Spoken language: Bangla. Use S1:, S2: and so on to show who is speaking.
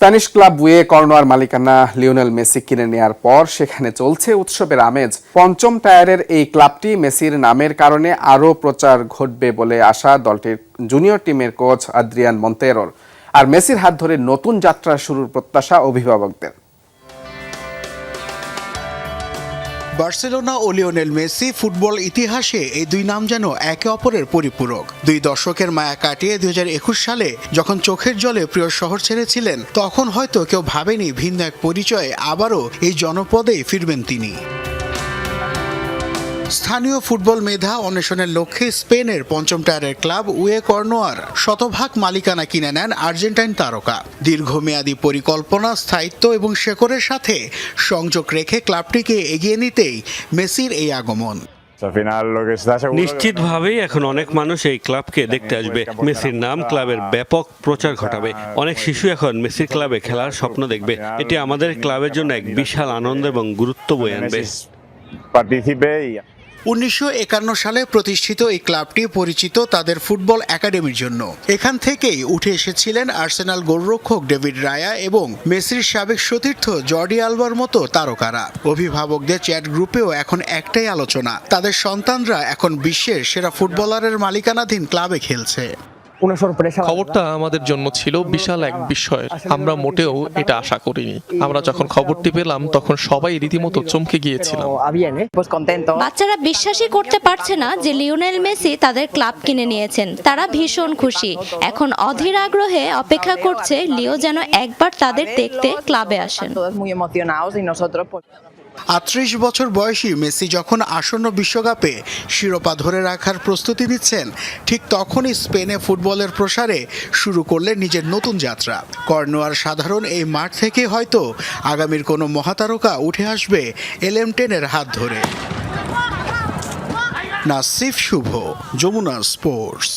S1: স্প্যানিশ ক্লাব বুয়ে কর্নোয়ার মালিকানা লিওনেল মেসি কিনে নেয়ার পর সেখানে চলছে উৎসবের আমেজ। পঞ্চম টায়ারের এই ক্লাবটি মেসির নামের কারণে আরও প্রচার ঘটবে বলে আশা দলটির জুনিয়র টিমের কোচ আদ্রিয়ান মন্তেরোর। আর মেসির হাত ধরে নতুন যাত্রা শুরুর প্রত্যাশা অভিভাবকদের।
S2: বার্সেলোনা ও লিওনেল মেসি ফুটবল ইতিহাসে এই দুই নাম যেন একে অপরের পরিপূরক। দুই দশকের মায়া কাটিয়ে 2021 সালে যখন চোখের জলে প্রিয় শহর ছেড়েছিলেন, তখন হয়তো কেউ ভাবেনি ভিন্ন এক পরিচয়ে আবারও এই জনপদেই ফিরবেন তিনি। স্থানীয় ফুটবল মেধা অন্বেষণের লক্ষ্যে স্পেনের পঞ্চম টায়ারের ক্লাব উয়ে কর্নোয়ার শতভাগ মালিকানা কিনে নেন আর্জেন্টাইন তারকা। দীর্ঘমেয়াদী পরিকল্পনা, স্থায়িত্ব এবং শেকড়ের সাথে সংযোগ রেখে ক্লাবটিকে এগিয়ে নিতেই মেসির এই আগমন।
S3: নিশ্চিতভাবেই এখন অনেক মানুষ এই ক্লাবকে দেখতে আসবে। মেসির নাম ক্লাবের ব্যাপক প্রচার ঘটাবে। অনেক শিশু এখন মেসির ক্লাবে খেলার স্বপ্ন দেখবে। এটি আমাদের ক্লাবের জন্য এক বিশাল আনন্দ এবং গুরুত্ব বয়ে আনবে।
S2: 1951 সালে প্রতিষ্ঠিত এই ক্লাবটি পরিচিত তাদের ফুটবল একাডেমির জন্য। এখান থেকেই উঠে এসেছিলেন আর্সেনাল গোলরক্ষক ডেভিড রায়া এবং মেসির সাবেক সতীর্থ জর্ডি আলবার মতো তারকারা। অভিভাবকদের চ্যাট গ্রুপেও এখন একটাই আলোচনা, তাদের সন্তানরা এখন বিশ্বের সেরা ফুটবলারের মালিকানাধীন ক্লাবে খেলছে।
S4: খবরটা আমাদের জন্য ছিল বিশাল এক বিস্ময়ের। আমরা মোটেও এটা আশা করিনি। আমরা যখন খবরটি পেলাম তখন সবাই রীতিমতো চমকে গিয়েছিলাম।
S5: বাচ্চারা বিশ্বাসই করতে পারছে না যে লিওনেল মেসি তাদের ক্লাব কিনে নিয়েছেন। তারা ভীষণ খুশি। এখন অধীর আগ্রহে অপেক্ষা করছে লিও যেন একবার তাদের দেখতে ক্লাবে আসেন।
S2: 38 বছর বয়সী মেসি যখন আসন্ন বিশ্বকাপে শিরোপা ধরে রাখার প্রস্তুতি নিচ্ছেন, ঠিক তখনই স্পেনে ফুটবলের প্রসারে শুরু করলেন নিজের নতুন যাত্রা। কর্নোয়ার সাধারণ এই মাঠ থেকে হয়তো আগামীর কোনো মহাতারকা উঠে আসবে LM10-এর হাত ধরে। নাসিফ শুভ, যমুনা স্পোর্টস।